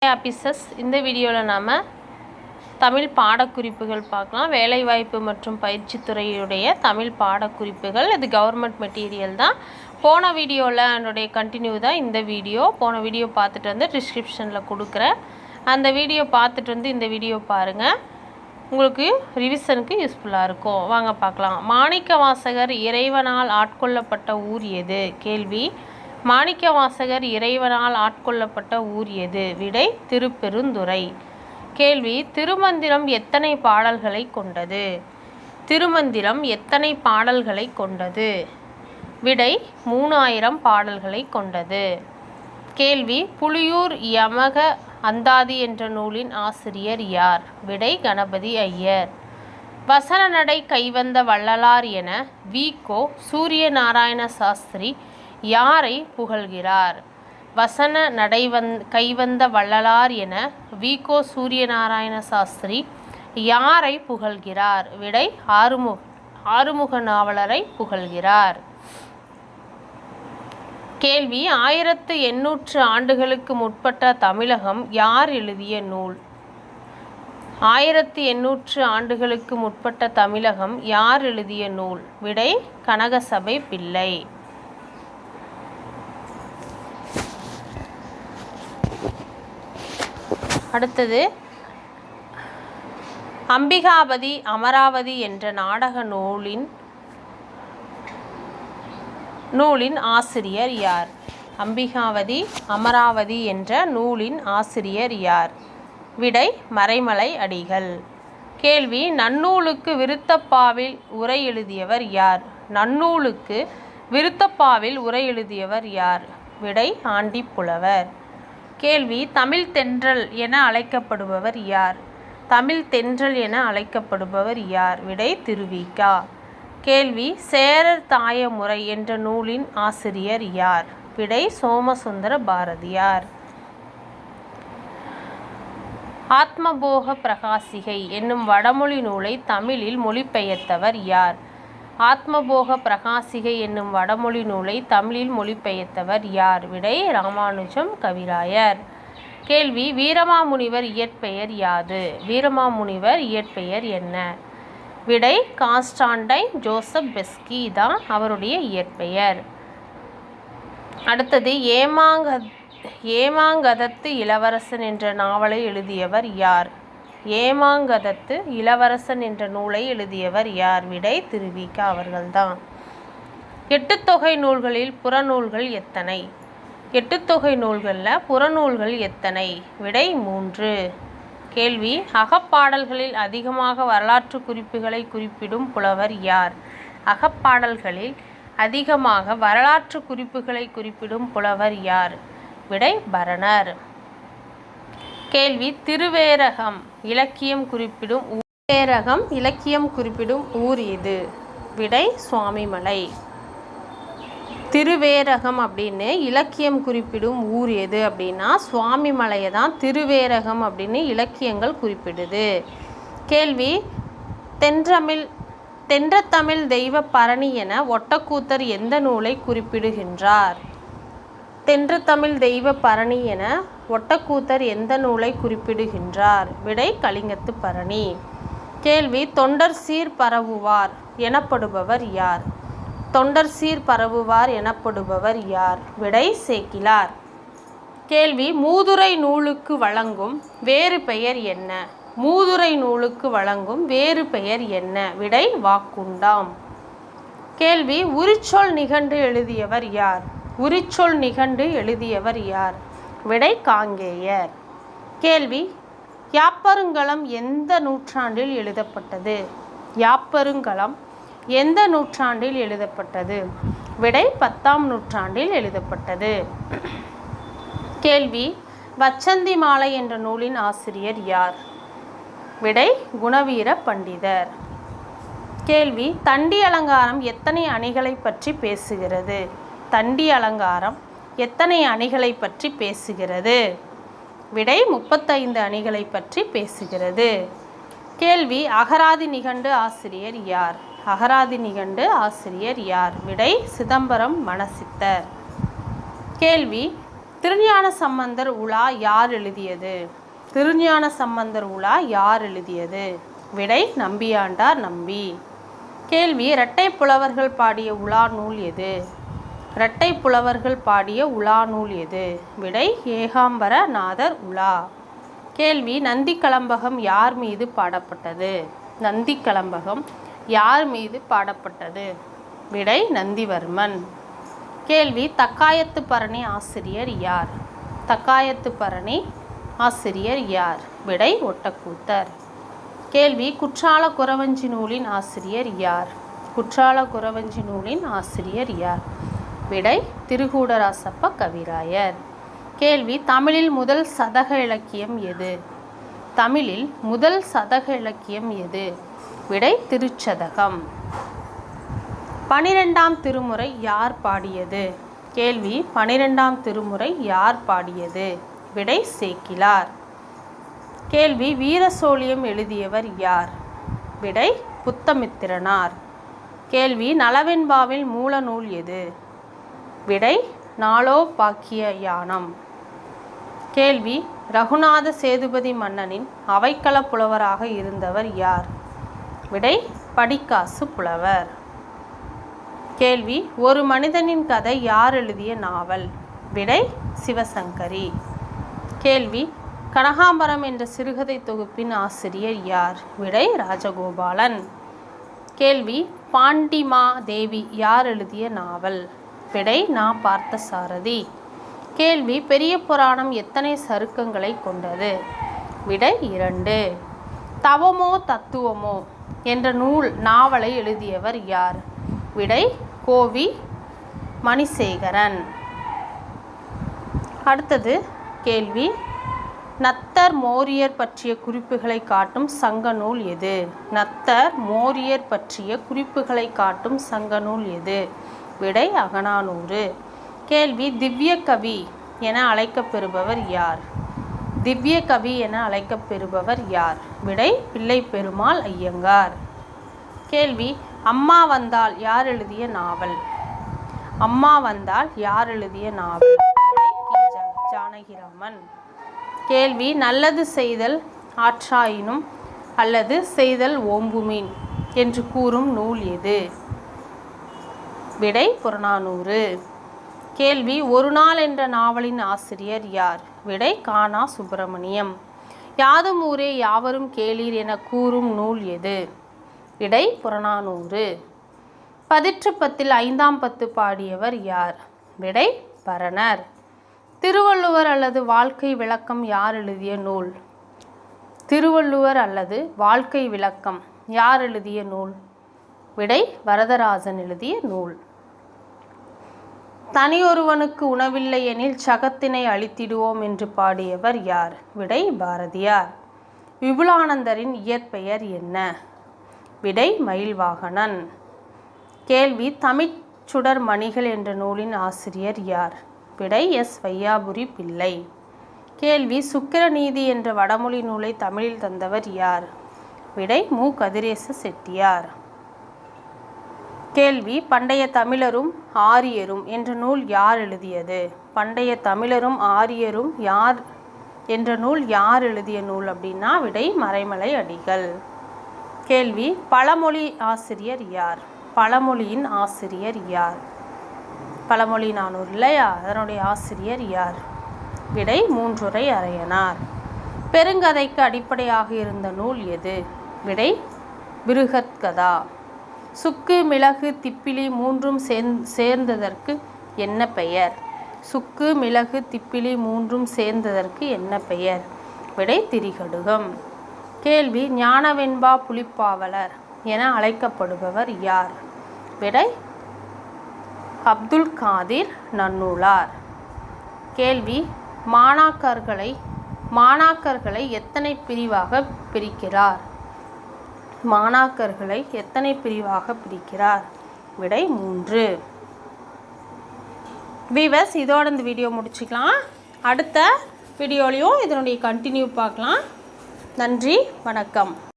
ஆபிசஸ் இந்த வீடியோவில் நாம் தமிழ் பாடக்குறிப்புகள் பார்க்கலாம். வேலைவாய்ப்பு மற்றும் பயிற்சித்துறையுடைய தமிழ் பாடக்குறிப்புகள். இது கவர்மெண்ட் மெட்டீரியல் தான். போன வீடியோவில் என்னுடைய கண்டினியூ தான் இந்த வீடியோ. போன வீடியோ பார்த்துட்டு வந்து டிஸ்கிரிப்ஷனில் கொடுக்குறேன். அந்த வீடியோ பார்த்துட்டு வந்து இந்த வீடியோ பாருங்கள், உங்களுக்கு ரிவிஷனுக்கு யூஸ்ஃபுல்லாக இருக்கும். வாங்க பார்க்கலாம். மாணிக்கவாசகர் இறைவனால் ஆட்கொள்ளப்பட்ட ஊர் எது? கேள்வி. மாணிக்கவாசகர் இறைவனால் ஆட்கொள்ளப்பட்ட ஊர் எது? விடை திருப்பெருந்துறை. கேள்வி. திருமந்திரம் எத்தனை பாடல்களை கொண்டது? திருமந்திரம் எத்தனை பாடல்களை கொண்டது? விடை 3000 பாடல்களை கொண்டது. கேள்வி. புலியூர் யமக அந்தாதி என்ற நூலின் ஆசிரியர் யார்? விடை கணபதி ஐயர். வசன நடை கைவந்த வள்ளலார் என வி.கோ. சூரியநாராயண சாஸ்திரி யாரை புகழ்கிறார்? வசன நடை கைவந்த வள்ளலார் என வி.கோ. சூரியநாராயண சாஸ்திரி யாரை புகழ்கிறார்? விடை ஆறுமுக நாவலரை புகழ்கிறார். கேள்வி. 1800 ஆண்டுகளுக்கு முற்பட்ட தமிழகம் யார் எழுதிய நூல்? 1800 ஆண்டுகளுக்கு முற்பட்ட தமிழகம் யார் எழுதிய நூல்? விடை கனகசபை பிள்ளை. அடுத்தது, அம்பிகாபதி அமராவதி என்ற நாடக நூலின் ஆசிரியர் யார்? அம்பிகாவதி அமராவதி என்ற நூலின் ஆசிரியர் யார்? விடை மறைமலை அடிகள். கேள்வி. நன்னூலுக்கு விருத்தப்பாவில் உரை எழுதியவர் யார்? நன்னூலுக்கு விருத்தப்பாவில் உரை எழுதியவர் யார்? விடை ஆண்டிப்புலவர். கேள்வி. தமிழ் தென்றல் என அழைக்கப்படுபவர் யார்? தமிழ் தென்றல் என அழைக்கப்படுபவர் யார்? விடை திருவிக்கா. கேள்வி. சேரர் தாய முறை என்ற நூலின் ஆசிரியர் யார்? விடை சோமசுந்தர பாரதியார். ஆத்மபோக பிரகாசிகை என்னும் வடமொழி நூலை தமிழில் மொழிபெயர்த்தவர் யார்? ஆத்மபோக பிரகாசிகை என்னும் வடமொழி நூலை தமிழில் மொழிபெயர்த்தவர் யார்? விடை ராமானுஜம் கவிராயர். கேள்வி. வீரமாமுனிவர் இயற்பெயர் யாது? வீரமாமுனிவர் இயற்பெயர் என்ன? விடை கான்ஸ்டான்டைன் ஜோசப் பெஸ்கி தான் அவருடைய இயற்பெயர். அடுத்தது, ஏமாங்கதத்து இளவரசன் என்ற நாவலை எழுதியவர் யார்? ஏமாங்கதத்து இளவரசன் என்ற நூலை எழுதியவர் யார்? விடை திருவிக்கா அவர்கள்தான். எட்டுத்தொகை நூல்களில் புறநூல்கள் எத்தனை? எட்டுத்தொகை நூல்களில் புறநூல்கள் எத்தனை? விடை 3. கேள்வி. அகப்பாடல்களில் அதிகமாக வரலாற்று குறிப்புகளை குறிப்பிடும் புலவர் யார்? அகப்பாடல்களில் அதிகமாக வரலாற்று குறிப்புகளை குறிப்பிடும் புலவர் யார்? விடை பரணர். கேள்வி. திருவேரகம் இலக்கியம் குறிப்பிடும் ஊர் எது? விடை சுவாமிமலை. திருவேரகம் அப்படின்னு இலக்கியம் குறிப்பிடும் ஊர் எது அப்படின்னா சுவாமிமலையை தான் திருவேரகம் அப்படின்னு இலக்கியங்கள் குறிப்பிடுது. கேள்வி. தென்றத்தமிழ் தெய்வ பரணி என ஒட்டக்கூத்தர் எந்த நூலை குறிப்பிடுகின்றார்? தென்றத்தமிழ் தெய்வ பரணி என ஒட்டக்கூத்தர் எந்த நூலை குறிப்பிடுகின்றார்? விடை கலிங்கத்து பரணி. கேள்வி. தொண்டர் சீர் பரவுவார் எனப்படுபவர் யார்? தொண்டர் சீர் பரவுவார் எனப்படுபவர் யார்? விடை சேக்கிலார். கேள்வி. மூதுரை நூலுக்கு வழங்கும் வேறு பெயர் என்ன? மூதுரை நூலுக்கு வழங்கும் வேறு பெயர் என்ன? விடை வாக்குண்டாம். கேள்வி. உரிச்சொல் நிகண்டு எழுதியவர் யார்? உரிச்சொல் நிகண்டு எழுதியவர் யார்? விடை காங்கேயர். கேள்வி. யாப்பருங்கலம் எந்த நூற்றாண்டில் எழுதப்பட்டது? யாப்பருங்கலம் எந்த நூற்றாண்டில் எழுதப்பட்டது? விடை 10ஆம் நூற்றாண்டில் எழுதப்பட்டது. கேள்வி. வச்சந்தி மாலை என்ற நூலின் ஆசிரியர் யார்? விடை குணவீர பண்டிதர். கேள்வி. தண்டி அலங்காரம் எத்தனை அணிகளை பற்றி பேசுகிறது? தண்டி அலங்காரம் எத்தனை அணிகளை பற்றி பேசுகிறது? விடை 35 அணிகளை பற்றி பேசுகிறது. கேள்வி. அகராதி நிகண்டு ஆசிரியர் யார்? அகராதி நிகண்டு ஆசிரியர் யார்? விடை சிதம்பரம் மணசித்தர். கேள்வி. திருஞான சம்பந்தர் உலா யார் எழுதியது? திருஞான சம்பந்தர் உலா யார் எழுதியது? விடை நம்பியாண்டார் நம்பி. கேள்வி இரட்டை புலவர்கள் பாடிய உலா நூல் எது? இரட்டை புலவர்கள் பாடிய உலா நூல் எது? விடை ஏகாம்பர நாதர் உலா. கேள்வி நந்தி கலம்பகம் யார் மீது பாடப்பட்டது? நந்தி கலம்பகம் யார் மீது பாடப்பட்டது? விடை நந்திவர்மன். கேள்வி தக்காயத்து பரணி ஆசிரியர் யார்? தக்காயத்து பரணி ஆசிரியர் யார்? விடை ஒட்டக்கூத்தர். கேள்வி குற்றால குறவஞ்சி நூலின் ஆசிரியர் யார்? குற்றால குறவஞ்சி நூலின் ஆசிரியர் யார்? விடை திருகூடராசப்ப கவிராயர். கேள்வி தமிழில் முதல் சதக இலக்கியம் எது? தமிழில் முதல் சதக இலக்கியம் எது? விடை திருச்சதகம். 12ஆம் திருமுறை யார் பாடியது? கேள்வி 12ஆம் திருமுறை யார் பாடியது? விடை சேக்கிழார். கேள்வி வீரசோழியம் எழுதியவர் யார்? விடை புத்தமித்திரனார். கேள்வி நளவெண்பாவில் மூல நூல் எது? விடை நாலோபாக்கியானம். கேள்வி ரகுநாத சேதுபதி மன்னனின் அவைக்கள புலவராக இருந்தவர் யார்? விடை படிக்காசு புலவர். கேள்வி ஒரு மனிதனின் கதை யார் எழுதிய நாவல்? விடை சிவசங்கரி. கேள்வி கனகாம்பரம் என்ற சிறுகதை தொகுப்பின் ஆசிரியர் யார்? விடை ராஜகோபாலன். கேள்வி பாண்டிமா தேவி யார் எழுதிய நாவல்? விடை நா பார்த்தசாரதி. கேள்வி பெரிய புராணம் எத்தனை சருக்கங்களை கொண்டது? விடை 2. தவமோ தத்துவமோ என்ற நாவலை எழுதியவர் யார்? விடை கோவி மணிசேகரன். அடுத்தது கேள்வி நத்தர் மோரியர் பற்றிய குறிப்புகளை காட்டும் சங்க நூல் எது? நத்தர் மோரியர் பற்றிய குறிப்புகளை காட்டும் சங்க நூல் எது? விடை அகநானூறு. கேள்வி திவ்ய கவி என அழைக்கப்பெறுபவர் யார்? திவ்ய கவி என அழைக்கப்பெறுபவர் யார்? விடை பிள்ளை பெருமாள் ஐயங்கார். கேள்வி அம்மா வந்தால் யார் எழுதிய நாவல்? அம்மா வந்தால் யார் எழுதிய நாவல்? ஜானகிராமன். கேள்வி நல்லது செய்தல் ஆற்றாயினும் அல்லது செய்தல் ஓம்புமீன் என்று கூறும் நூல் எது? விடை புறநானூறு. கேள்வி ஒரு நாள் என்ற நாவலின் ஆசிரியர் யார்? விடை கானா சுப்பிரமணியம். யாதும் ஊரே யாவரும் கேளீர் என கூறும் நூல் எது? விடை புறநானூறு. பதிற்றுப்பத்தில் 5ஆம் பத்து பாடியவர் யார்? விடை பரணர். திருவள்ளுவர் அல்லது வாழ்க்கை விளக்கம் யார் எழுதிய நூல்? திருவள்ளுவர் அல்லது வாழ்க்கை விளக்கம் யார் எழுதிய நூல்? விடை வரதராஜன் எழுதிய நூல். தனியொருவனுக்கு உணவில்லை எனில் சகத்தினை அழித்திடுவோம் என்று பாடியவர் யார்? விடை பாரதியார். விபுலானந்தரின் இயற்பெயர் என்ன? விடை மயில்வாகனன். கேள்வி தமிழ்ச்சுடர் மணிகள் என்ற நூலின் ஆசிரியர் யார்? விடை எஸ் வையாபுரி பிள்ளை. கேள்வி சுக்கிரநீதி என்ற வடமொழி நூலை தமிழில் தந்தவர் யார்? விடை மு கதிரேச செட்டியார். கேள்வி பண்டைய தமிழரும் ஆரியரும் என்ற நூல் யார் எழுதியது? பண்டைய தமிழரும் ஆரியரும் யார் என்ற நூல் யார் எழுதிய நூல் அப்படின்னா விடை மறைமலை அடிகள். கேள்வி பழமொழி ஆசிரியர் யார்? பழமொழியின் ஆசிரியர் யார்? பழமொழி 400 இல்லையா? அதனுடைய ஆசிரியர் யார்? விடை மூன்றுரை அரையனார். பெருங்கதைக்கு அடிப்படையாக இருந்த நூல் எது? விடை பிருகத்கதா. சுக்கு மிளகு திப்பிலி மூன்றும் சேர்ந்ததற்கு என்ன பெயர்? சுக்கு மிளகு திப்பிலி மூன்றும் சேர்ந்ததற்கு என்ன பெயர்? விடை திரிகடுகம். கேள்வி ஞானவெண்பா புலிப்பாவலர் என அழைக்கப்படுபவர் யார்? விடை அப்துல் காதிர் நன்னூலார். கேள்வி மாணாக்கர்களை எத்தனை பிரிவாக பிரிக்கிறார்? மாணாக்கர்களை எத்தனை பிரிவாக பிரிக்கிறார்? விடை 3. வீவர்ஸ், இதோட இந்த வீடியோ முடிச்சுக்கலாம். அடுத்த வீடியோலையும் இதனுடைய கண்டினியூ பார்க்கலாம். நன்றி, வணக்கம்.